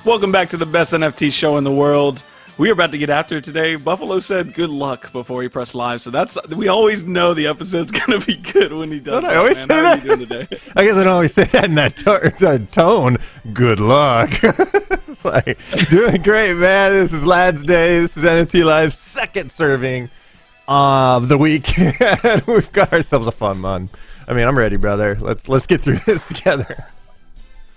Welcome back to the best NFT show in the world. We are about to get after it today. Buffalo said good luck before he pressed live, so we always know the episode's going to be good when he does. Don't I always say that? How are you doing today? I guess I don't always say that in that tone. Good luck. It's like, doing great, man. This is LADZ Day. This is NFT Live's second serving of the week. And we've got ourselves a fun month. I mean, I'm ready, brother. Let's get through this together.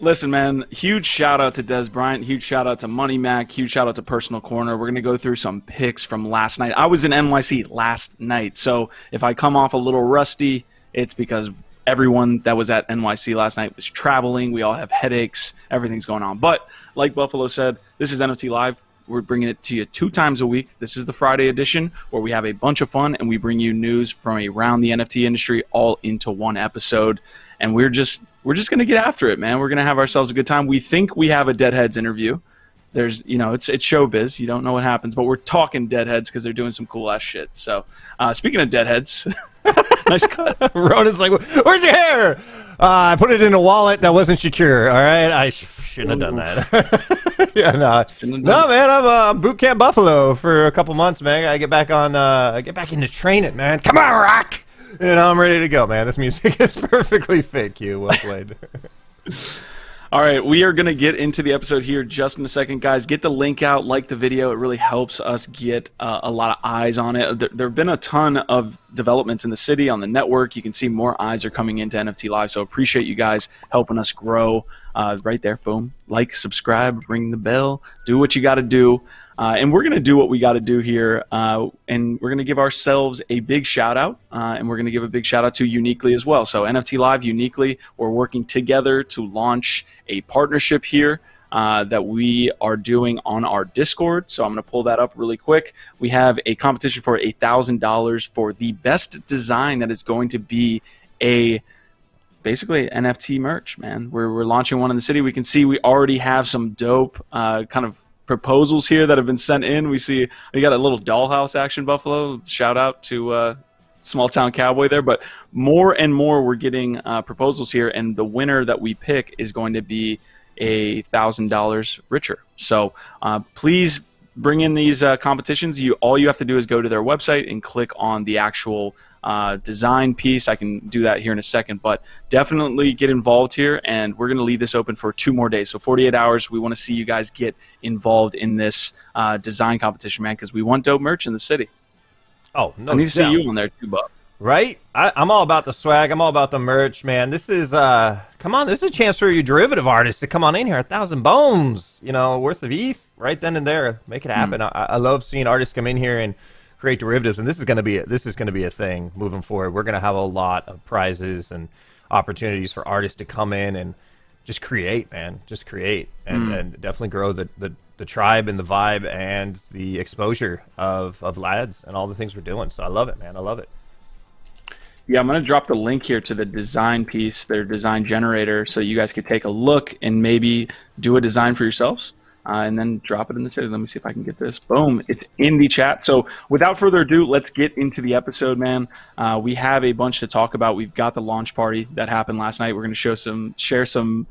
Listen, man, huge shout out to Des Bryant, huge shout out to Money Mac, huge shout out to Personal Corner. We're going to go through some picks from last night. I was in NYC last night, so if I come off a little rusty, it's because everyone that was at NYC last night was traveling. We all have headaches. Everything's going on. But like Buffalo said, this is NFT Live. We're bringing it to you 2 times a week. This is the Friday edition where we have a bunch of fun and we bring you news from around the NFT industry all into one episode. And we're just going to get after it, man. We're going to have ourselves a good time. We think we have a Deadheads interview. There's, it's showbiz. You don't know what happens, but we're talking Deadheads because they're doing some cool ass shit. So, speaking of Deadheads, nice cut. Rona's like, "Where's your hair?" I put it in a wallet that wasn't secure. All right, I shouldn't have done that. Yeah, no, man. I'm boot camp Buffalo for a couple months, man. I get back into training, man. Come on, Rock. I'm ready to go, man. This music is perfectly fake. Q, well played. All right, we are going to get into the episode here just in a second, guys. Get the link out, like the video. It really helps us get a lot of eyes on it. There have been a ton of developments in the city, on the network. You can see more eyes are coming into NFT Live, so appreciate you guys helping us grow. Right there, boom. Like, subscribe, ring the bell, do what you got to do. And we're going to do what we got to do here, and we're going to give ourselves a big shout-out, and we're going to give a big shout-out to Uniquely as well. So NFT Live, Uniquely, we're working together to launch a partnership here that we are doing on our Discord. So I'm going to pull that up really quick. We have a competition for $1,000 for the best design that is going to be basically NFT merch, man. We're launching one in the city. We can see we already have some dope kind of proposals here that have been sent in. We got a little dollhouse action, Buffalo. Shout out to Small Town Cowboy there. But more and more we're getting proposals here, and the winner that we pick is going to be $1,000 richer. So please bring in these competitions. All you have to do is go to their website and click on the actual design piece. I can do that here in a second, but definitely get involved here, and we're going to leave this open for 2 more days. So 48 hours. We want to see you guys get involved in this design competition, man, because we want dope merch in the city. Oh, no, I need to see you on there too, Bob. Right? I'm all about the swag. I'm all about the merch, man. This is come on, this is a chance for you derivative artists to come on in here. 1,000 bones, worth of ETH right then and there. Make it happen. I love seeing artists come in here and create derivatives, and this is going to be a thing moving forward. We're going to have a lot of prizes and opportunities for artists to come in and just create, man. Just create and definitely grow the tribe and the vibe and the exposure of LADZ and all the things we're doing. So I love it, man. I love it. Yeah, I'm going to drop the link here to the design piece, their design generator, so you guys could take a look and maybe do a design for yourselves. And then drop it in the city. Let me see if I can get this. Boom. It's in the chat. So without further ado, let's get into the episode, man. We have a bunch to talk about. We've got the launch party that happened last night. We're going to share some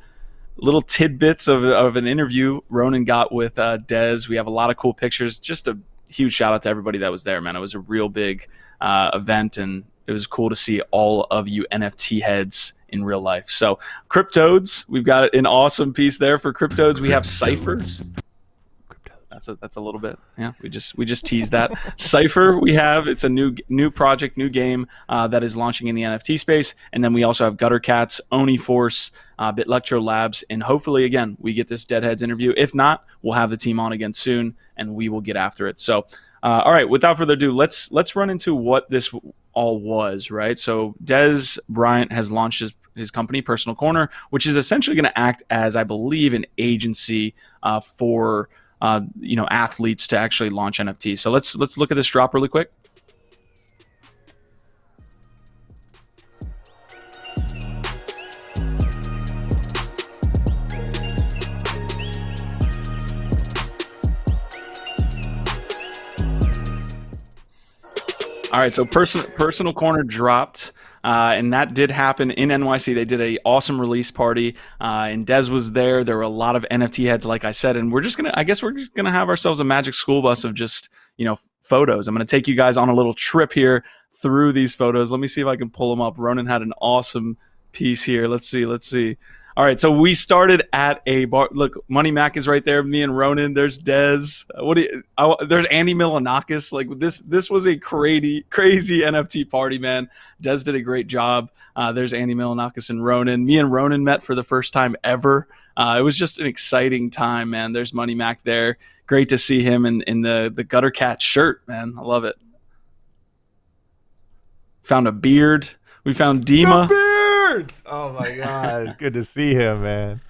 little tidbits of an interview Ronan got with Dez. We have a lot of cool pictures. Just a huge shout out to everybody that was there, man. It was a real big event, and it was cool to see all of you NFT heads in real life. So Cryptoadz, we've got an awesome piece there for Cryptoadz. We have Sipher. That's a little bit. Yeah, we just teased that. Sipher, it's a new project, new game that is launching in the NFT space. And then we also have Gutter Cats, Oni Force, Bitlectro Labs, and hopefully again we get this Deadheads interview. If not, we'll have the team on again soon and we will get after it. So all right, without further ado, let's run into what this all was, right? So Des Bryant has launched his company, Personal Corner, which is essentially going to act as, I believe, an agency for athletes to actually launch NFTs. So let's look at this drop really quick. All right, so Personal Corner dropped and that did happen in NYC. They did a awesome release party, and Dez was there. There were a lot of NFT heads, like I said, and I guess we're just gonna have ourselves a magic school bus of just photos. I'm gonna take you guys on a little trip here through these photos. Let me see if I can pull them up. Ronan had an awesome piece here. Let's see. All right, so we started at a bar. Look, Money Mac is right there. Me and Ronan. There's Dez. There's Andy Milanakis. Like this was a crazy NFT party, man. Dez did a great job. There's Andy Milanakis and Ronan. Me and Ronan met for the first time ever. It was just an exciting time, man. There's Money Mac there. Great to see him in the Gutter Cat shirt, man. I love it. Found a beard. We found Dima. Oh my God, it's good to see him, man.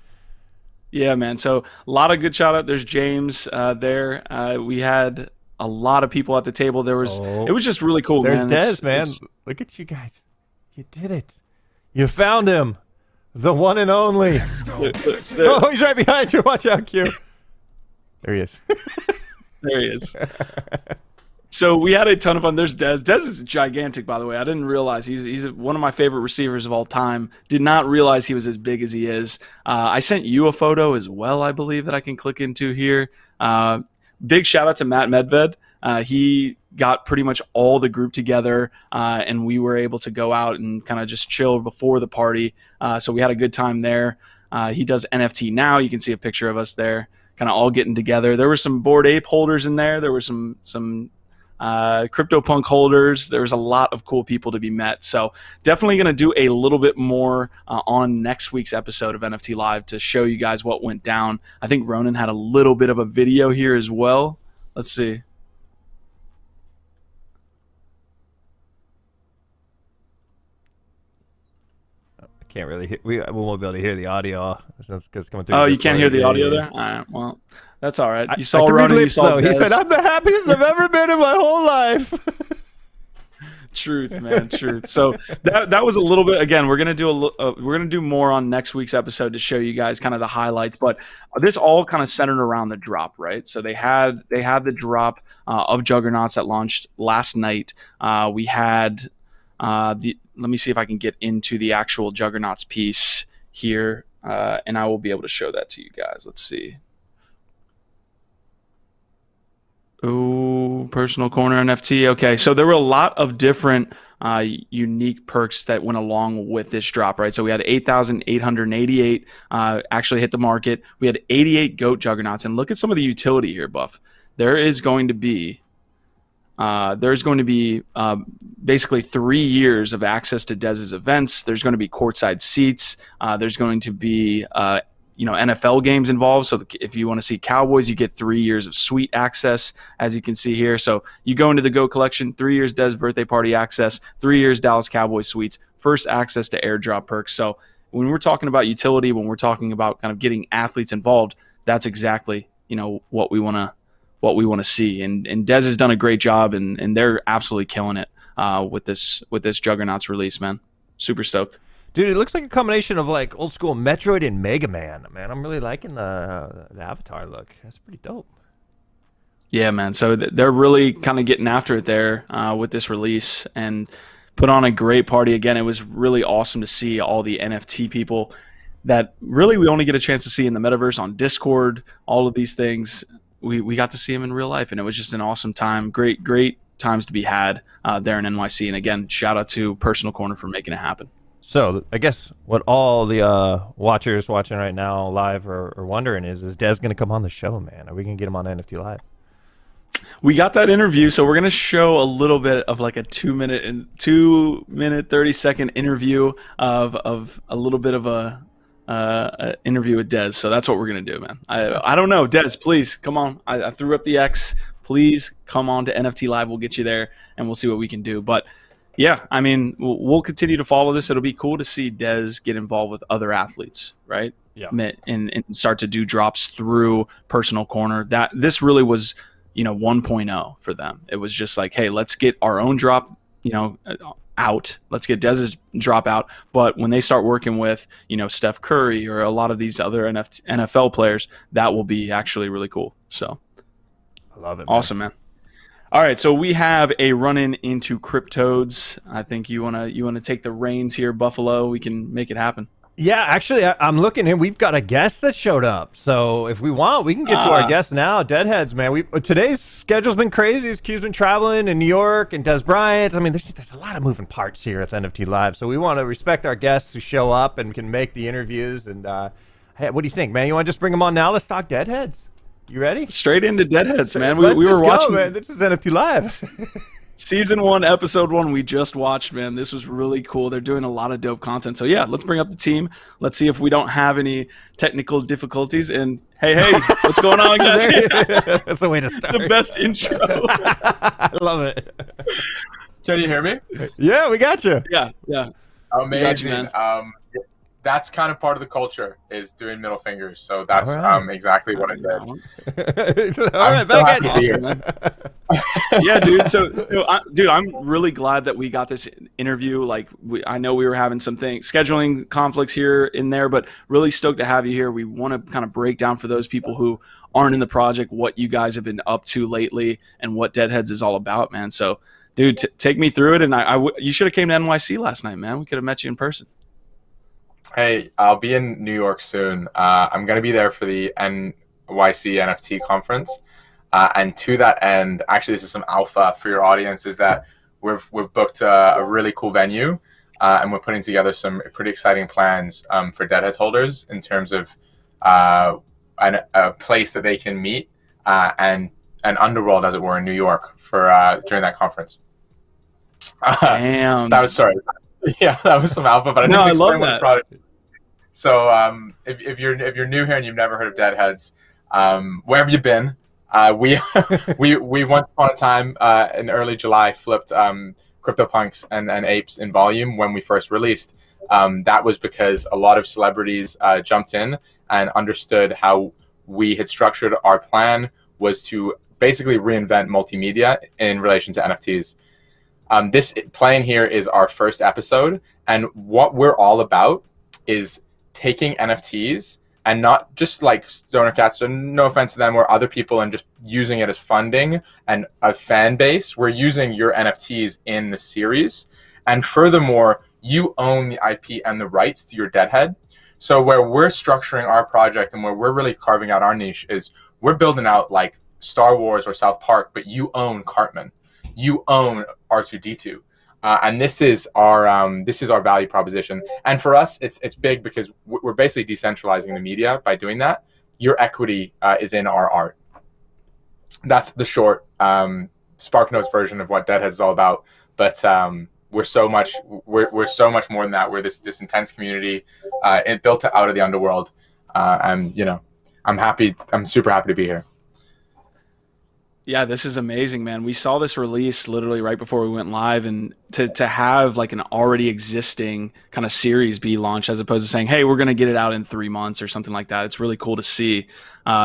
Yeah, man. So a lot of good shout out. There's James there. We had a lot of people at the table. It was just really cool. There's man. Dez, man. Look at you guys. You did it. You found him. The one and only. Oh, he's right behind you. Watch out, Q. There he is. There he is. So we had a ton of fun. There's Dez. Dez is gigantic, by the way. I didn't realize he's one of my favorite receivers of all time. Did not realize he was as big as he is. I sent you a photo as well, I believe, that I can click into here. Big shout out to Matt Medved. He got pretty much all the group together, and we were able to go out and kind of just chill before the party. So we had a good time there. He does NFT now. You can see a picture of us there, kind of all getting together. There were some Bored Ape holders in there. There were some CryptoPunk holders. There's a lot of cool people to be met. So definitely going to do a little bit more on next week's episode of NFT Live to show you guys what went down. I think Ronan had a little bit of a video here as well. Let's see. Can't really hear, we won't be able to hear the audio. That's coming through. Oh, you can't hear the audio there? All right, well, that's all right. You saw I Ronan, you saw He said, I'm the happiest I've ever been in my whole life. Truth, man, truth. So that was a little bit. Again, we're gonna do more on next week's episode to show you guys kind of the highlights. But this all kind of centered around the drop, right? So they had the drop of Juggernauts that launched last night. We had let me see if I can get into the actual Juggernauts piece here, and I will be able to show that to you guys. Let's see. Oh, personal corner NFT. Okay, so there were a lot of different unique perks that went along with this drop, right? So we had 8,888 actually hit the market. We had 88 GOAT Juggernauts, and look at some of the utility here, Buff. There's going to be basically 3 years of access to Dez's events. There's going to be courtside seats. There's going to be NFL games involved. So if you want to see Cowboys, you get 3 years of suite access, as you can see here. So you go into the Go collection, 3 years Dez birthday party access, 3 years Dallas Cowboys suites, first access to airdrop perks. So when we're talking about utility, when we're talking about kind of getting athletes involved, that's exactly what we want to see. And Dez has done a great job, and they're absolutely killing it with this Juggernauts release, man. Super stoked. Dude, it looks like a combination of like old school Metroid and Mega Man. Man, I'm really liking the avatar look. That's pretty dope. Yeah, man. So they're really kind of getting after it there with this release and put on a great party. Again, it was really awesome to see all the NFT people that really we only get a chance to see in the Metaverse, on Discord, all of these things. We got to see them in real life, and it was just an awesome time. Great times to be had there in NYC. And again, shout out to Personal Corner for making it happen. So I guess what all the watchers watching right now live are wondering is Dez going to come on the show, man? Are we going to get him on NFT Live? We got that interview, so we're going to show a little bit of like a 2 minute 30-second interview of a little bit of a interview with Dez. So that's what we're going to do, man. I don't know. Dez, please come on. I threw up the X. Please come on to NFT Live. We'll get you there, and we'll see what we can do. But yeah, I mean, we'll continue to follow this. It'll be cool to see Dez get involved with other athletes, right? Yeah. And start to do drops through Personal Corner. This really was, 1.0 for them. It was just like, hey, let's get our own drop, out. Let's get Dez's drop out. But when they start working with, Steph Curry or a lot of these other NFL players, that will be actually really cool. So I love it. Awesome, man. All right, so we have a run-in into Cryptoadz. I think you wanna take the reins here, Buffalo. We can make it happen. Yeah, actually, I'm looking here. We've got a guest that showed up. So if we want, we can get to our guest now. Deadheads, man. Today's schedule's been crazy. Q's been traveling in New York and Des Bryant. I mean, there's a lot of moving parts here at the NFT Live. So we want to respect our guests who show up and can make the interviews. And hey, what do you think, man? You want to just bring them on now? Let's talk Deadheads. You ready? Straight into Deadheads, man. Let's We were watching, man. This is NFT Live. Season 1, Episode 1, we just watched, man. This was really cool. They're doing a lot of dope content. So, yeah, let's bring up the team. Let's see if we don't have any technical difficulties. And, hey, what's going on, guys? That's a way to start. The best intro. I love it. Can you hear me? Yeah, we got you. Yeah. Amazing. You, man. That's kind of part of the culture, is doing middle fingers. So that's exactly what I did. All right, back at you. Yeah, dude. So, dude, I'm really glad that we got this interview. Like, I know we were having some scheduling conflicts here in there, but really stoked to have you here. We want to kind of break down for those people who aren't in the project what you guys have been up to lately and what Deadheads is all about, man. So, dude, take me through it. And you should have came to NYC last night, man. We could have met you in person. Hey, I'll be in New York soon. I'm going to be there for the NYC NFT conference. And to that end, actually, this is some alpha for your audience, is that we've booked a really cool venue, and we're putting together some pretty exciting plans for Deadheads holders in terms of a place that they can meet and an underworld, as it were, in New York for during that conference. Damn. That was sorry. Yeah, that was some alpha, but I love that. Product. So if you're new here and you've never heard of Deadheads, where have you been? We once upon a time in early July flipped CryptoPunks and Apes in volume when we first released. That was because a lot of celebrities jumped in and understood how we had structured our plan was to basically reinvent multimedia in relation to NFTs. This playing here is our first episode, and what we're all about is taking NFTs and not just like stoner cats, so no offense to them, or other people, and just using it as funding and a fan base. We're using your NFTs in the series, and furthermore, you own the IP and the rights to your Deadhead. So where we're structuring our project and where we're really carving out our niche is we're building out like Star Wars or South Park, but you own Cartman. You own R2D2, and this is our value proposition. And for us, it's big because we're basically decentralizing the media by doing that. Your equity is in our art. That's the short SparkNotes version of what Deadheads is all about. But we're so much more than that. We're this intense community built out of the underworld, and I'm super happy to be here. Yeah, this is amazing, man. We saw this release literally right before we went live, and to have like an already existing kind of series be launched as opposed to saying, hey, we're going to get it out in 3 months or something like that. It's really cool to see.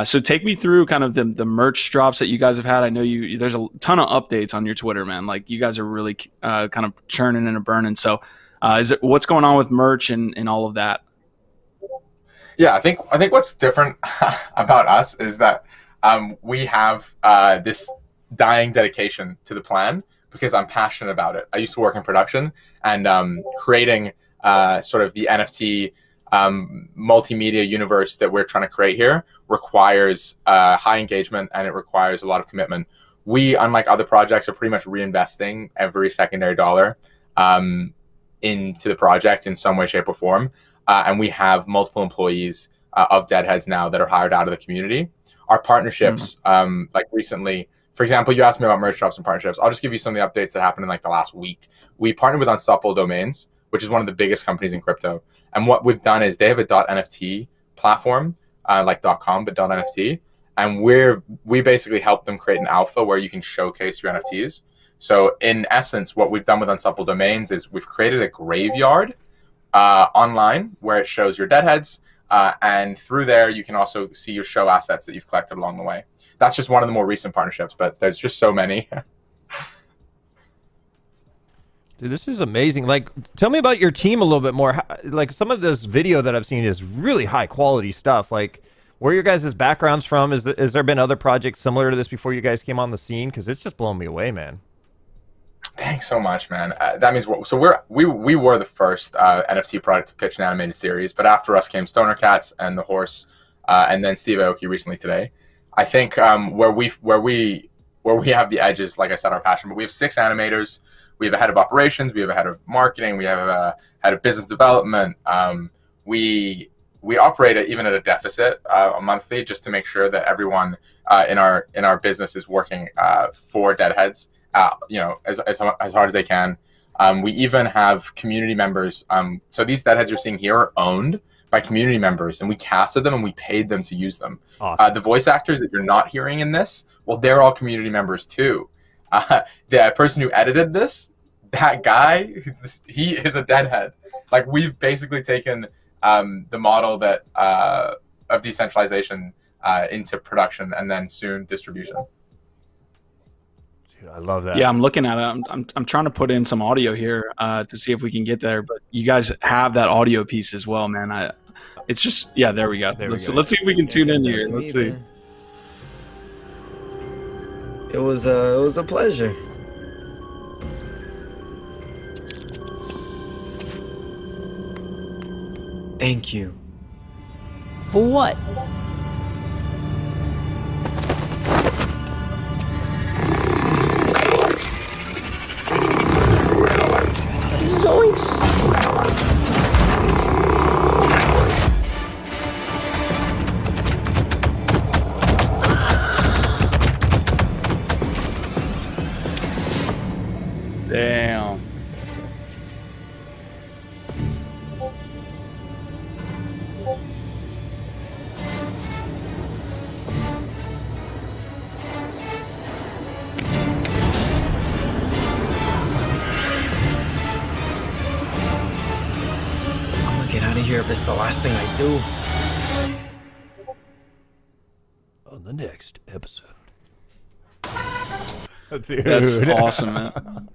So take me through kind of the merch drops that you guys have had. I know there's a ton of updates on your Twitter, man. Like you guys are really kind of churning and burning. So what's going on with merch and all of that? Yeah, I think what's different about us is that we have this dying dedication to the plan because I'm passionate about it. I used to work in production, and creating sort of the NFT multimedia universe that we're trying to create here requires high engagement, and it requires a lot of commitment. We, unlike other projects, are pretty much reinvesting every secondary dollar into the project in some way, shape, or form. And we have multiple employees of Deadheads now that are hired out of the community. Our partnerships, like recently, for example, you asked me about merch drops and partnerships. I'll just give you some of the updates that happened in like the last week. We partnered with Unstoppable Domains, which is one of the biggest companies in crypto. And what we've done is they have a .nft platform, like .com, but .nft. And we basically help them create an alpha where you can showcase your NFTs. So in essence, what we've done with Unstoppable Domains is we've created a graveyard online where it shows your Deadheads. And through there, you can also see your show assets that you've collected along the way. That's just one of the more recent partnerships, but there's just so many. Dude, this is amazing. Like, tell me about your team a little bit more. Like, some of this video that I've seen is really high quality stuff. Like, Where are your guys' backgrounds from? Is there been other projects similar to this before you guys came on the scene? Because it's just blowing me away, man. Thanks so much, man. That means we were the first NFT product to pitch an animated series, but after us came Stoner Cats and The Horse, and then Steve Aoki recently today. I think where we have the edges, like I said, our passion. But we have 6 animators. We have a head of operations. We have a head of marketing. We have a head of business development. We operate even at a deficit monthly, just to make sure that everyone in our business is working for Deadheads. As hard as they can. We even have community members. So these Deadheads you're seeing here are owned by community members, and we casted them and we paid them to use them. Awesome. The voice actors that you're not hearing in this, well, they're all community members too. The person who edited this, that guy, he is a Deadhead. Like, we've basically taken the model that of decentralization into production and then soon distribution. I love that. Yeah, I'm looking at it. I'm trying to put in some audio here to see if we can get there. But you guys have that audio piece as well, man. It's just, yeah, there we go. Let's see if we can tune in here. Let's see. It was a pleasure. Thank you. For what? Damn. Get out of here if it's the last thing I do. On the next episode. That's awesome, man.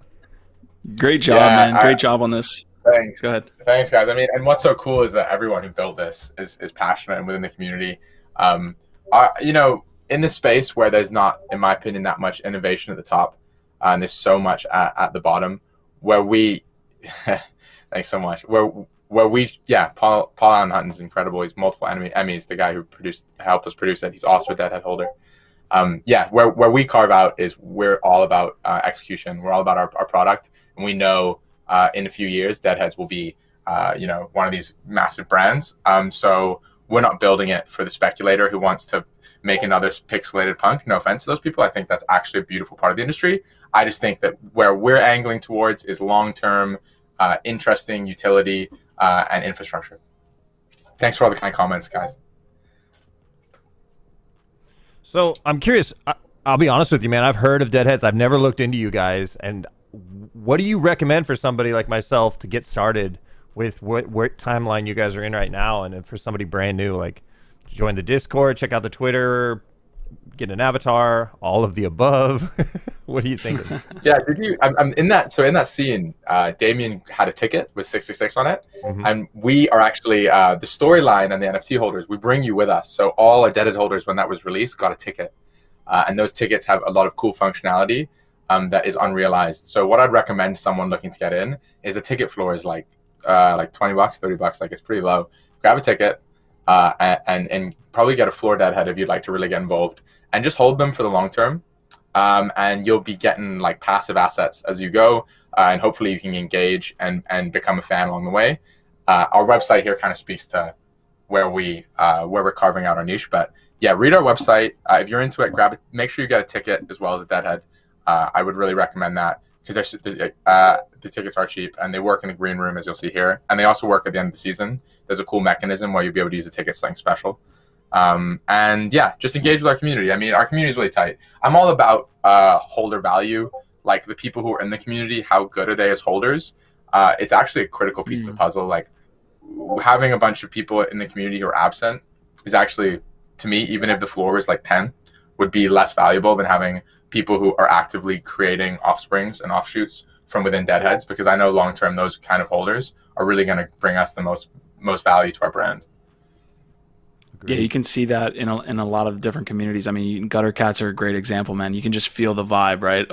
Great job, man. Great job on this. Thanks. Go ahead. Thanks, guys. I mean, and what's so cool is that everyone who built this is passionate and within the community. In this space where there's not, in my opinion, that much innovation at the top, and there's so much at the bottom, where we, thanks so much, Paul Allen Hutton's incredible. He's multiple Emmys. The guy who helped us produce it. He's also a Deadhead holder. Where we carve out is we're all about execution. We're all about our product, and we know in a few years Deadheads will be one of these massive brands. So we're not building it for the speculator who wants to make another pixelated punk. No offense to those people. I think that's actually a beautiful part of the industry. I just think that where we're angling towards is long-term, interesting utility and infrastructure. Thanks for all the kind comments, guys. So I'm curious. I'll be honest with you, man. I've heard of Deadheads. I've never looked into you guys. And what do you recommend for somebody like myself to get started with what timeline you guys are in right now? And for somebody brand new, like, join the Discord, check out the Twitter, get an avatar, all of the above. What do you think? Yeah, I'm in that. So in that scene, Damien had a ticket with 666 on it. Mm-hmm. And we are actually the storyline and the NFT holders, we bring you with us. So all our Deadhead holders, when that was released, got a ticket. And those tickets have a lot of cool functionality that is unrealized. So what I'd recommend someone looking to get in is the ticket floor is like $20, $30. Like, it's pretty low. Grab a ticket and probably get a floor Deadhead if you'd like to really get involved, and just hold them for the long term. And you'll be getting like passive assets as you go, and hopefully you can engage and become a fan along the way. Our website here kind of speaks to where we're carving out our niche. But yeah, read our website. If you're into it, grab it. Make sure you get a ticket as well as a Deadhead. I would really recommend that, because the tickets are cheap and they work in the green room, as you'll see here, and they also work at the end of the season. There's a cool mechanism where you'll be able to use the tickets something special. And yeah, just engage with our community. I mean, our community is really tight. I'm all about holder value, like the people who are in the community, how good are they as holders? It's actually a critical piece of the puzzle. Like, having a bunch of people in the community who are absent is actually, to me, even if the floor was like 10, would be less valuable than having people who are actively creating offsprings and offshoots from within Deadheads, because I know long-term those kind of holders are really going to bring us the most value to our brand. Yeah, you can see that in a lot of different communities. I mean, gutter cats are a great example, man. You can just feel the vibe, right,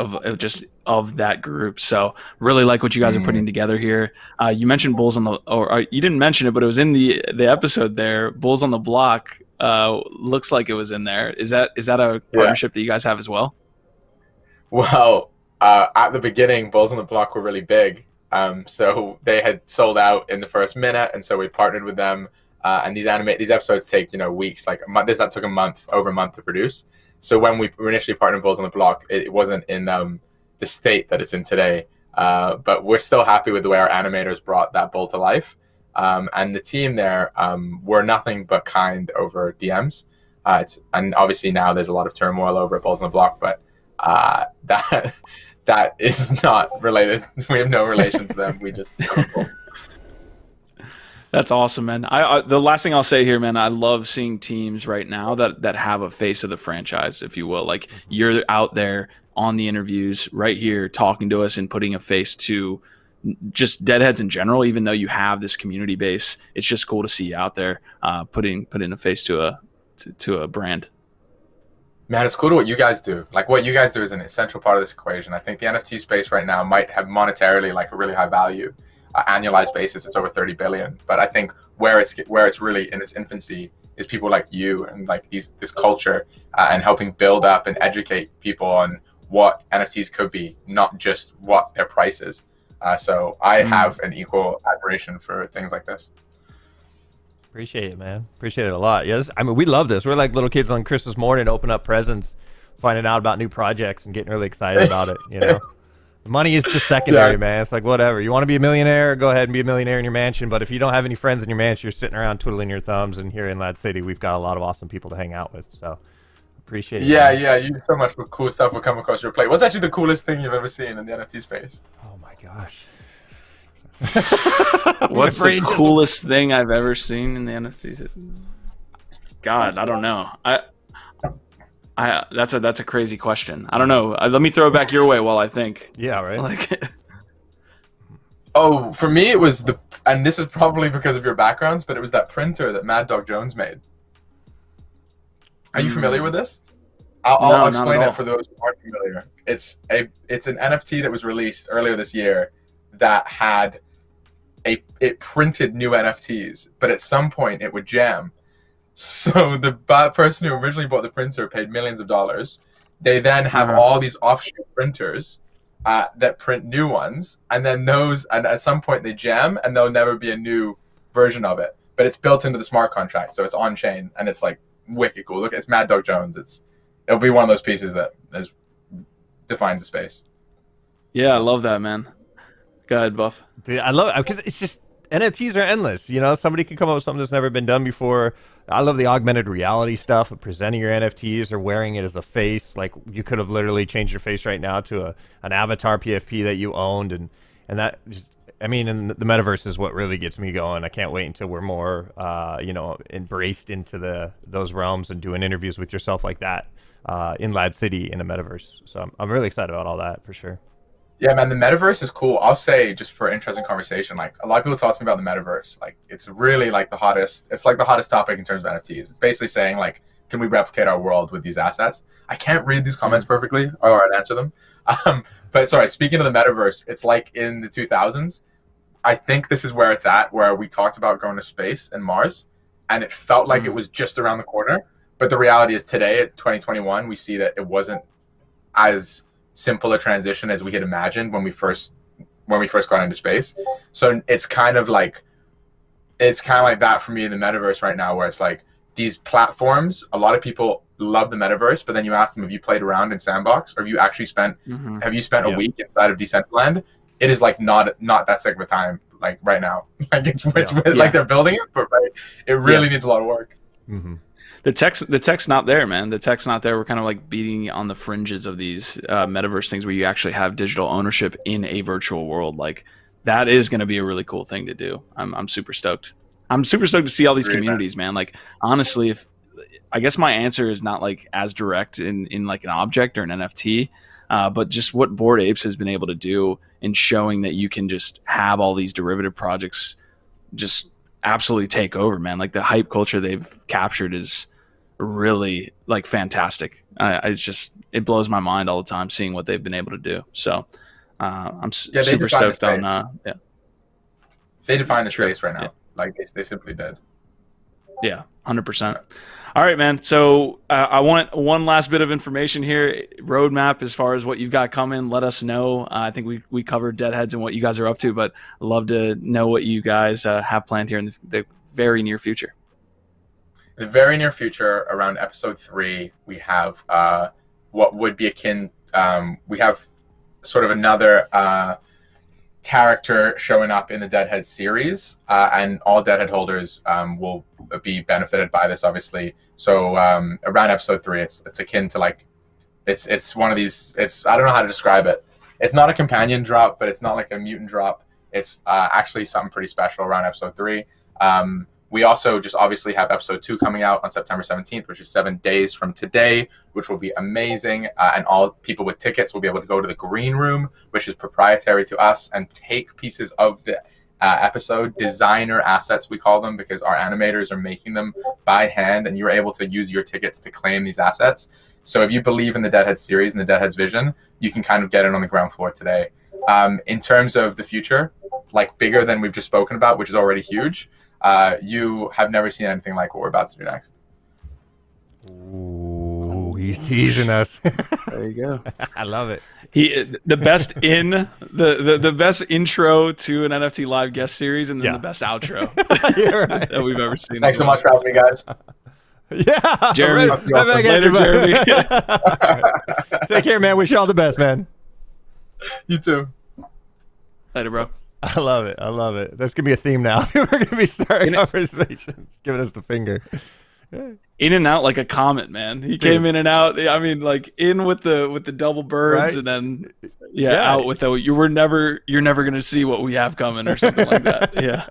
of that group. So really like what you guys are putting together here. You mentioned Bulls on the, or you didn't mention it, but it was in the episode there. Bulls on the Block looks like it was in there. Is that a partnership that you guys have as well? Well, at the beginning, Bulls on the Block were really big. So they had sold out in the first minute, and so we partnered with them. And these episodes take weeks, like a month. That took over a month to produce. So when we initially partnered Bulls on the Block, it wasn't in the state that it's in today. But we're still happy with the way our animators brought that bull to life. And the team there were nothing but kind over DMs. And obviously now there's a lot of turmoil over at Bulls on the Block, but that is not related. We have no relation to them. We just. That's awesome, man. The last thing I'll say here, man, I love seeing teams right now that have a face of the franchise, if you will. Like, you're out there on the interviews right here talking to us and putting a face to just Deadheads in general. Even though you have this community base, it's just cool to see you out there putting a face to a brand. Man, it's cool to what you guys do. Like, what you guys do is an essential part of this equation. I think the NFT space right now might have monetarily like a really high value. Annualized basis, it's over 30 billion. But I think where it's really in its infancy is people like you and like this culture and helping build up and educate people on what NFTs could be, not just what their price is. So I have an equal admiration for things like this. Appreciate it, man. Appreciate it a lot. Yes, I mean, we love this. We're like little kids on Christmas morning, open up presents, finding out about new projects and getting really excited about it, you know. Money is the secondary, man. It's like, whatever. You want to be a millionaire, go ahead and be a millionaire in your mansion. But if you don't have any friends in your mansion, you're sitting around twiddling your thumbs. And here in LADZ City, we've got a lot of awesome people to hang out with. So appreciate it. Yeah, man. You do so much cool stuff will come across your plate. What's actually the coolest thing you've ever seen in the NFT space? Oh, my gosh. What's the coolest thing I've ever seen in the NFTs? God, I don't know. That's a crazy question. I don't know. Let me throw it back your way while I think. Yeah, right. Like, oh, for me it was and this is probably because of your backgrounds, but it was that printer that Mad Dog Jones made. Are you familiar with this? I'll explain it for those who aren't familiar. It's an NFT that was released earlier this year that had it printed new NFTs, but at some point it would jam. So the person who originally bought the printer paid millions of dollars. They then have all these offshoot printers that print new ones, and then and at some point they jam, and there'll never be a new version of it. But it's built into the smart contract, so it's on chain, and it's like wicked cool. Look, it's Mad Dog Jones. It'll be one of those pieces that defines the space. Yeah, I love that, man. Go ahead, Buff. Dude, I love it because it's just NFTs are endless. You know, somebody can come up with something that's never been done before. I love the augmented reality stuff of presenting your NFTs or wearing it as a face. Like, you could have literally changed your face right now to an avatar PFP that you owned, and that just, I mean, and the metaverse is what really gets me going. I can't wait until we're more, embraced into those realms and doing interviews with yourself like that in LADZ City in a metaverse. So I'm really excited about all that for sure. Yeah, man, the metaverse is cool. I'll say, just for interesting conversation, like, a lot of people talk to me about the metaverse. Like, it's really like the hottest topic in terms of NFTs. It's basically saying, like, can we replicate our world with these assets? I can't read these comments perfectly, or I'd answer them. But sorry, speaking of the metaverse, it's like in the 2000s. I think this is where it's at, where we talked about going to space and Mars, and it felt like it was just around the corner. But the reality is today, at 2021, we see that it wasn't as simple a transition as we had imagined when we first got into space. So it's kind of like that for me in the metaverse right now, where it's like these platforms, a lot of people love the metaverse, but then you ask them, have you played around in Sandbox, or have you actually spent a week inside of Decentraland? It is like not that sick of a time, like right now. Like it's like they're building it, but it really needs a lot of work. The tech's not there, man. The tech's not there. We're kind of like beating on the fringes of these metaverse things where you actually have digital ownership in a virtual world. Like, that is going to be a really cool thing to do. I'm super stoked. I'm super stoked to see all these communities, man. Like, honestly, I guess my answer is not like as direct in like an object or an NFT, but just what Bored Apes has been able to do in showing that you can just have all these derivative projects just absolutely take over, man. Like the hype culture they've captured is really like fantastic. It blows my mind all the time seeing what they've been able to do. So I'm super stoked on. They define the space right now. Yeah. Like they simply did. Yeah, 100%. All right, man. So I want one last bit of information here. Roadmap as far as what you've got coming. Let us know. I think we covered Deadheads and what you guys are up to, but I'd love to know what you guys have planned here in the very near future. In the very near future, around episode 3, we have what would be akin. We have sort of another character showing up in the Deadhead series, and all Deadhead holders will be benefited by this, obviously. So around episode 3, it's akin to like, it's one of these. I don't know how to describe it. It's not a companion drop, but it's not like a mutant drop. It's actually something pretty special around episode 3. We also just obviously have episode 2 coming out on September 17th, which is 7 days from today, which will be amazing. And all people with tickets will be able to go to the green room, which is proprietary to us, and take pieces of the episode, designer assets, we call them, because our animators are making them by hand, and you're able to use your tickets to claim these assets. So if you believe in the Deadheads series and the Deadheads vision, you can kind of get it on the ground floor today. In terms of the future, like bigger than we've just spoken about, which is already huge, you have never seen anything like what we're about to do next. Ooh, he's teasing us. There you go. I love it. The best the best intro to an NFT live guest series, and then the best outro right. that we've ever seen. Thanks so much for having me, guys. Yeah, Jeremy. Later, Jeremy. Take care, man. Wish you all the best, man. You too. Later, bro. I love it. I love it. That's gonna be a theme now. We're gonna be starting conversations, giving us the finger. In and out like a comet, man. He came in and out. I mean, like in with the double birds, right? And then out with the. You're never gonna see what we have coming or something like that. Yeah.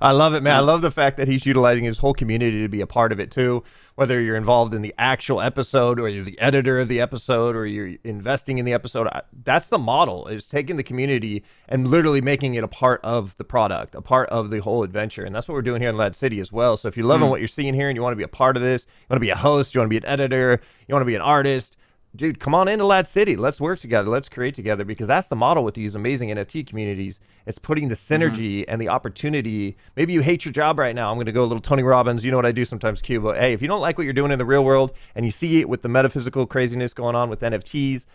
I love it, man. I love the fact that he's utilizing his whole community to be a part of it too. Whether you're involved in the actual episode, or you're the editor of the episode, or you're investing in the episode, that's the model, is taking the community and literally making it a part of the product, a part of the whole adventure. And that's what we're doing here in LADZ City as well. So if you're loving what you're seeing here and you want to be a part of this, you want to be a host, you want to be an editor, you want to be an artist, dude, come on into LADZ City. Let's work together. Let's create together, because that's the model with these amazing NFT communities. It's putting the synergy and the opportunity. Maybe you hate your job right now. I'm going to go a little Tony Robbins. You know what I do sometimes, Q. But hey, if you don't like what you're doing in the real world and you see it with the metaphysical craziness going on with NFTs,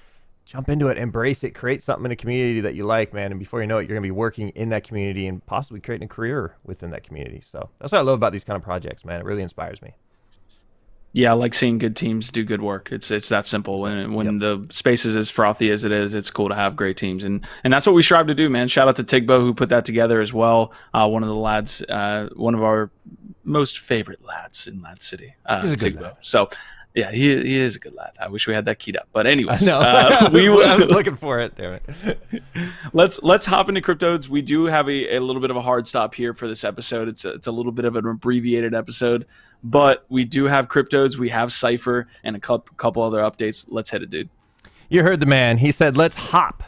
jump into it, embrace it, create something in a community that you like, man. And before you know it, you're going to be working in that community and possibly creating a career within that community. So that's what I love about these kind of projects, man. It really inspires me. Yeah, I like seeing good teams do good work. It's that simple. When the space is as frothy as it is, it's cool to have great teams, and that's what we strive to do, man. Shout out to Tigbo, who put that together as well. One of the lads, one of our most favorite lads in LADZ City, Tigbo. So yeah, he is a good lad. I wish we had that keyed up, but anyways, I was looking for it. Damn it. Let's hop into Cryptoadz. We do have a little bit of a hard stop here for this episode. It's a little bit of an abbreviated episode, but we do have Cryptoadz. We have Sipher and a couple other updates. Let's hit it, dude. You heard the man. He said, let's hop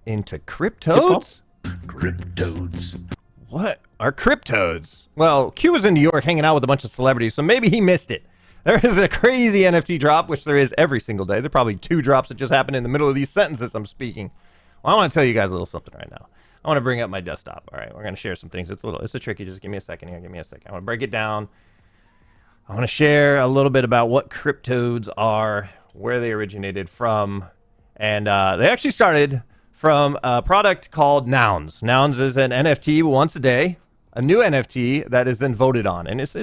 into Cryptoadz. Cryptoadz. What are Cryptoadz? Well, Q was in New York hanging out with a bunch of celebrities, so maybe he missed it. There is a crazy NFT drop, which there is every single day. There are probably 2 drops that just happened in the middle of these sentences I'm speaking. Well, I want to tell you guys a little something right now. I want to bring up my desktop. All right, we're going to share some things. It's a tricky. Just give me a second here. Give me a second. I want to break it down. I want to share a little bit about what Cryptoadz are, where they originated from, and they actually started from a product called Nouns. Nouns is an NFT once a day. A new NFT that is then voted on, and it's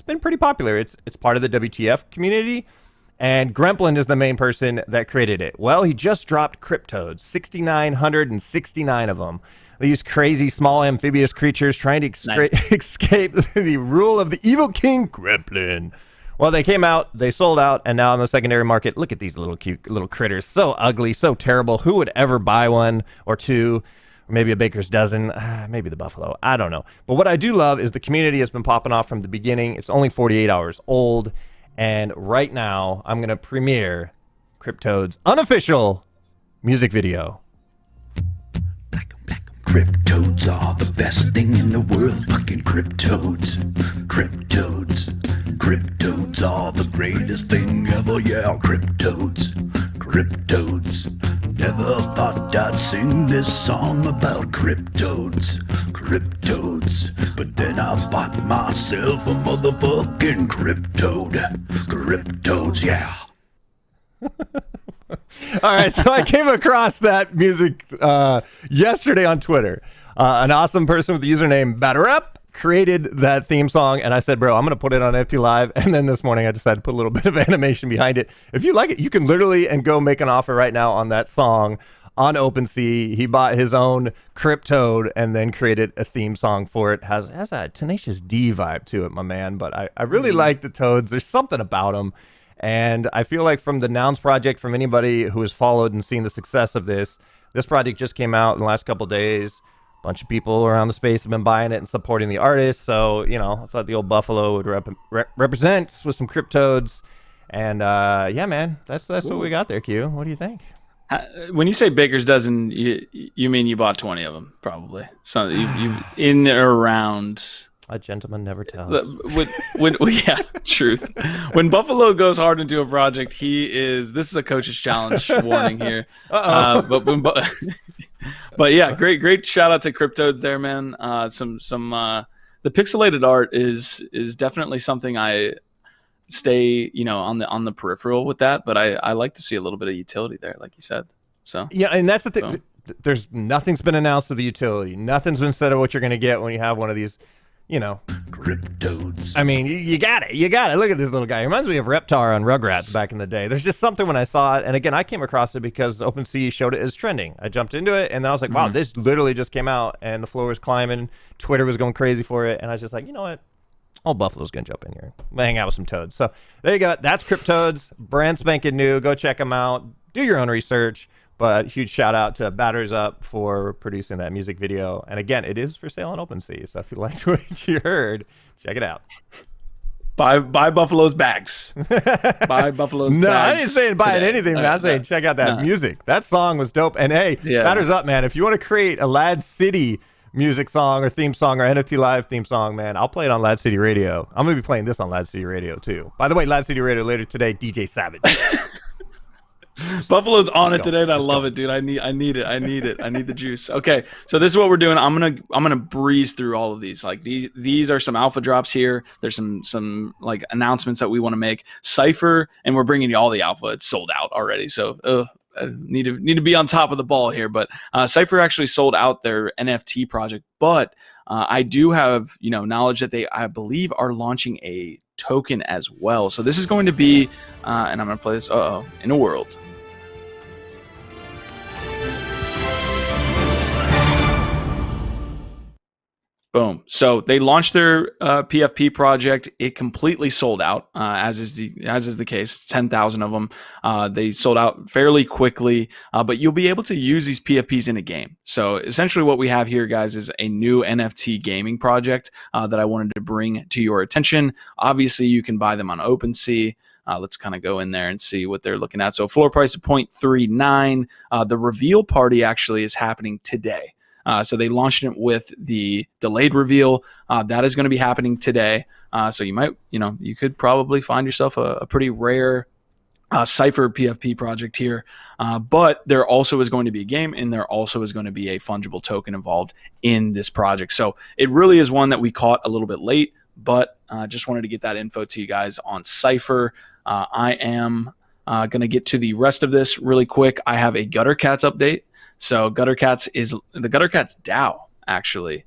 been pretty popular. It's part of the WTF community, and Gremplin is the main person that created it. Well, he just dropped Cryptoadz, 6,969 of them. These crazy small amphibious creatures trying to escape the rule of the evil king Gremplin. Well, they came out, they sold out, and now on the secondary market, look at these little cute little critters, so ugly, so terrible. Who would ever buy one or two? Maybe a baker's dozen, maybe the buffalo, I don't know. But what I do love is the community has been popping off from the beginning. It's only 48 hours old, and right now I'm going to premiere Cryptoadz' unofficial music video. Cryptoadz are the best thing in the world. Fucking Cryptoadz. Cryptoadz. Cryptoadz are the greatest thing ever. Yeah, Cryptoadz. Cryptoadz. Never thought I'd sing this song about Cryptoadz. Cryptoadz. But then I bought myself a motherfucking Cryptoad. Cryptoadz, yeah. All right, so I came across that music yesterday on Twitter. An awesome person with the username BatterUp created that theme song, and I said, bro, I'm going to put it on FT Live. And then this morning I decided to put a little bit of animation behind it. If you like it, you can literally go make an offer right now on that song on OpenSea. He bought his own Cryptoad and then created a theme song for it. Has a Tenacious D vibe to it, my man. But I really like the Toads. There's something about them. And I feel like from the Nouns Project, from anybody who has followed and seen the success of this project just came out in the last couple of days. A bunch of people around the space have been buying it and supporting the artists. So, you know, I thought the old Buffalo would represent with some Cryptoads. And yeah, man, that's what we got there, Q. What do you think? When you say Baker's dozen, you mean you bought 20 of them, probably. So you in or around. A gentleman never tells. Yeah, truth. When Buffalo goes hard into a project, this is a coach's challenge warning here. But yeah, great shout out to Cryptoadz there, man. The pixelated art is definitely something I stay, on the peripheral with that, but I like to see a little bit of utility there, like you said. So yeah, and that's the thing. There's nothing's been announced of the utility. Nothing's been said of what you're going to get when you have one of these. Cryptoadz. I mean, you got it. Look at this little guy. He reminds me of Reptar on Rugrats back in the day. There's just something when I saw it. And again, I came across it because OpenSea showed it as trending. I jumped into it and then I was like, wow, this literally just came out and the floor was climbing. Twitter was going crazy for it. And I was just like, you know what? Old Buffalo's going to jump in here. Hang out with some toads. So there you go. That's Cryptoadz. Brand spanking new. Go check them out. Do your own research. But huge shout out to Batters Up for producing that music video. And again, it is for sale on OpenSea. So if you liked what you heard, check it out. Buy Buffalo's bags. Buy Buffalo's bags. No, I didn't say buy anything, man. I was saying check out that music. That song was dope. And hey, Batters Up, man. If you want to create a LADZ City music song or theme song or NFT Live theme song, man, I'll play it on LADZ City Radio. I'm going to be playing this on LADZ City Radio too. By the way, LADZ City Radio later today, DJ Savage. Buffalo's on it today, and I love it, dude. I need it. I need the juice. Okay, so this is what we're doing. I'm gonna breeze through all of these. Like these are some alpha drops here. There's some like announcements that we want to make. Sipher, and we're bringing you all the alpha. It's sold out already, so I need to be on top of the ball here. But Sipher actually sold out their NFT project, but I do have knowledge that they, I believe, are launching a token as well. So this is going to be, and I'm gonna play this. In a world. Boom. So they launched their PFP project. It completely sold out, as is the case. 10,000 of them. They sold out fairly quickly, but you'll be able to use these PFPs in a game. So essentially what we have here, guys, is a new NFT gaming project that I wanted to bring to your attention. Obviously, you can buy them on OpenSea. Let's kind of go in there and see what they're looking at. So floor price of 0.39. The reveal party actually is happening today. So they launched it with the delayed reveal. That is going to be happening today. So you might, you could probably find yourself a pretty rare Sipher PFP project here. But there also is going to be a game, and there also is going to be a fungible token involved in this project. So it really is one that we caught a little bit late, but just wanted to get that info to you guys on Sipher. I am going to get to the rest of this really quick. I have a Gutter-Cats update. So Gutter-Cats DAO actually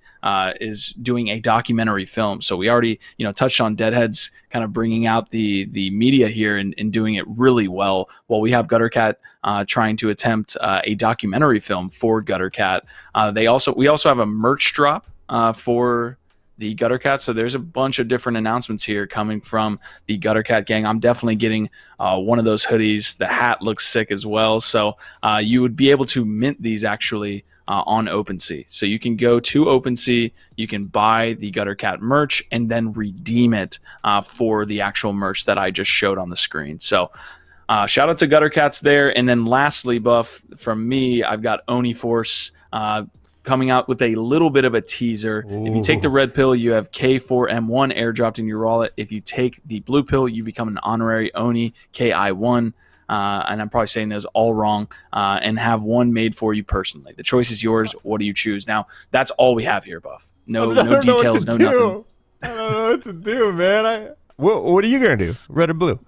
is doing a documentary film. So we already touched on Deadheads kind of bringing out the media here and doing it really well. Well, we have Gutter-Cat trying to attempt a documentary film for Gutter-Cat. We also have a merch drop for the Gutter-Cat. So there's a bunch of different announcements here coming from the Gutter-Cat gang. I'm definitely getting one of those hoodies. The hat looks sick as well. So you would be able to mint these actually on OpenSea. So you can go to OpenSea, you can buy the Gutter-Cat merch, and then redeem it for the actual merch that I just showed on the screen. So shout out to Gutter-Cats there. And then lastly, Buff, from me, I've got Oni Force. coming out with a little bit of a teaser. Ooh. If you take the red pill, you have K4M1 airdropped in your wallet. If you take the blue pill, you become an honorary Oni KI1. And I'm probably saying those all wrong, and have one made for you personally. The choice is yours. What do you choose? Now, that's all we have here, Buff. No details, no nothing. I don't know what to do, man. What are you gonna do? Red or blue?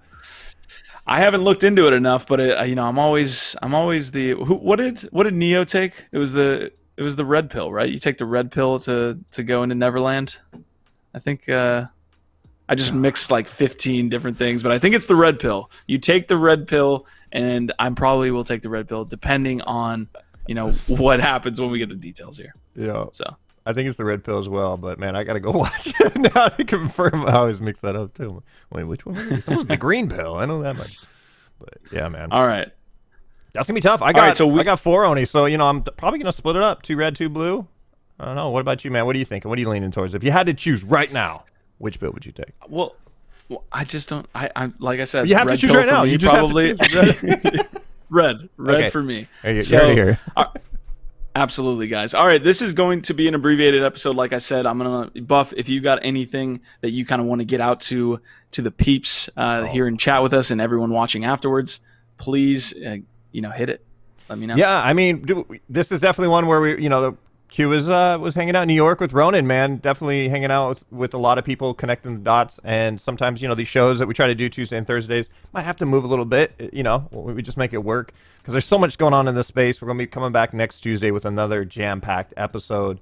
I haven't looked into it enough, but I'm always the what did Neo take? It was the red pill, right? You take the red pill to go into Neverland. I think I just mixed like 15 different things, but I think it's the red pill. You take the red pill, and I probably will take the red pill depending on what happens when we get the details here. Yeah. So I think it's the red pill as well, but man, I gotta go watch it now to confirm. I always mix that up too. Wait, which one was it? It's almost the green pill. I know that much. But yeah, man. All right. That's gonna be tough. I got 4 Oni, so I'm probably gonna split it up. 2 red, 2 blue. I don't know. What about you, man? What are you thinking? What are you leaning towards? If you had to choose right now, which pill would you take? Well, I just don't. I like I said, but you have to choose right now. You just probably have to choose red okay. For me. You heard it here. Absolutely, guys. All right, this is going to be an abbreviated episode. Like I said, I'm gonna Buff. If you got anything that you kind of want to get out to the peeps here and chat with us, and everyone watching afterwards, please, hit it. Let me know. Yeah, I mean, this is definitely one where we, Q was hanging out in New York with Ronan, man. Definitely hanging out with a lot of people, connecting the dots. And sometimes, these shows that we try to do Tuesday and Thursdays might have to move a little bit. We just make it work because there's so much going on in this space. We're going to be coming back next Tuesday with another jam-packed episode.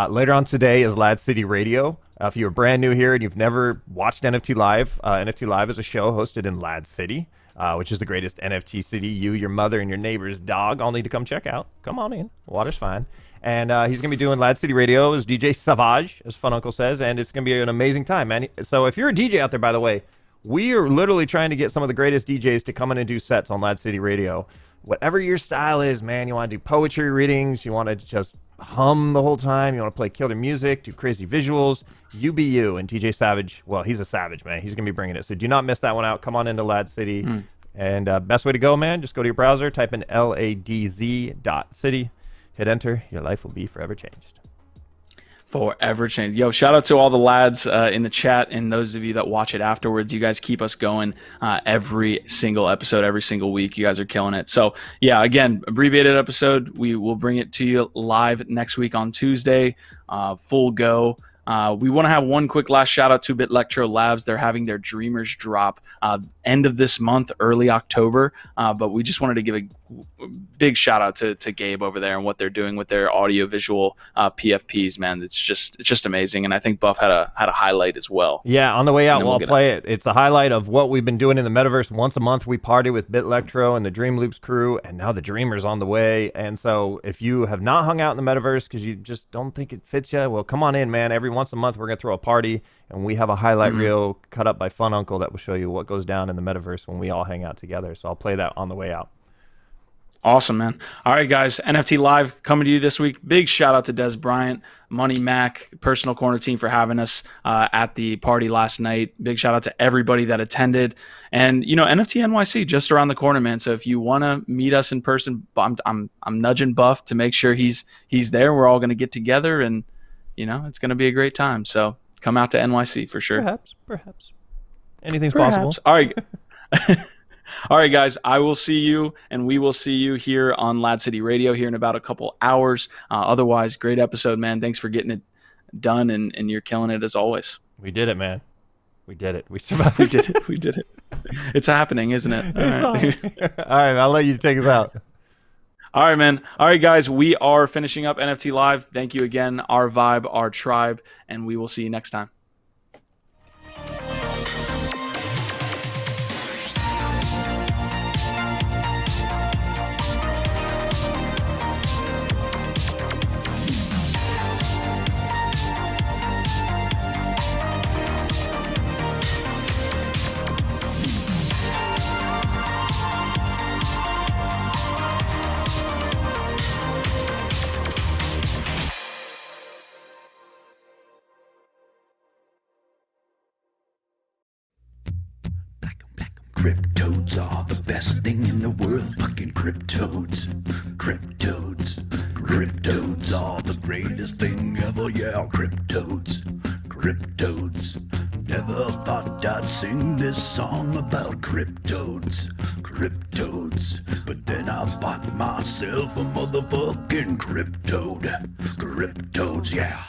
Later on today is LADZ City Radio. If you're brand new here and you've never watched NFT Live, NFT Live is a show hosted in LADZ City, which is the greatest NFT city you, your mother, and your neighbor's dog all need to come check out. Come on in. Water's fine. And he's going to be doing LADZ City Radio as DJ Savage, as Fun Uncle says, and it's going to be an amazing time, man. So if you're a DJ out there, by the way, we are literally trying to get some of the greatest DJs to come in and do sets on LADZ City Radio. Whatever your style is, man, you want to do poetry readings, you want to just hum the whole time, you want to play killer music, do crazy visuals, you be you. And DJ Savage, well, he's a savage, man. He's going to be bringing it. So do not miss that one out. Come on into LADZ City. And best way to go, man, just go to your browser, type in LADZ.city. Hit enter. Your life will be forever changed. Forever changed. Yo, shout out to all the lads in the chat and those of you that watch it afterwards. You guys keep us going every single episode, every single week. You guys are killing it. So, yeah, again, abbreviated episode. We will bring it to you live next week on Tuesday. Full go. We want to have one quick last shout out to Bitlectro Labs. They're having their Dreamers drop end of this month, early October. But we just wanted to give a big shout out to Gabe over there and what they're doing with their audio visual PFPs, man. It's just amazing. And I think Buff had a highlight as well. Yeah, on the way out, I'll play it. It's a highlight of what we've been doing in the Metaverse. Once a month, we party with Bitlectro and the Dream Loops crew, and now the Dreamers on the way. And so if you have not hung out in the Metaverse because you just don't think it fits you, well, come on in, man. Every once a month, we're going to throw a party, and we have a highlight reel cut up by Fun Uncle that will show you what goes down in the Metaverse when we all hang out together. So I'll play that on the way out. Awesome, man. All right, guys. NFT Live coming to you this week. Big shout out to Des Bryant, Money Mac, Personal Corner team for having us at the party last night. Big shout out to everybody that attended. And, NFT NYC just around the corner, man. So if you want to meet us in person, I'm nudging Buff to make sure he's there. We're all going to get together, and, it's going to be a great time. So come out to NYC for sure. Perhaps. Anything's possible. All right. All right, guys, I will see you, and we will see you here on LADZ City Radio here in about a couple hours. Otherwise, great episode, man. Thanks for getting it done, and you're killing it as always. We did it, man. We did it. We survived. We did it. It's happening, isn't it? All right. All right, I'll let you take us out. All right, man. All right, guys, we are finishing up NFT Live. Thank you again, our vibe, our tribe, and we will see you next time. Cryptoadz are the best thing in the world. Fucking Cryptoadz. Cryptoadz. Cryptoadz are the greatest thing ever, yeah. Cryptoadz, Cryptoadz. Never thought I'd sing this song about Cryptoadz, Cryptoadz. But then I bought myself a motherfucking Cryptoad, Cryptoadz, yeah.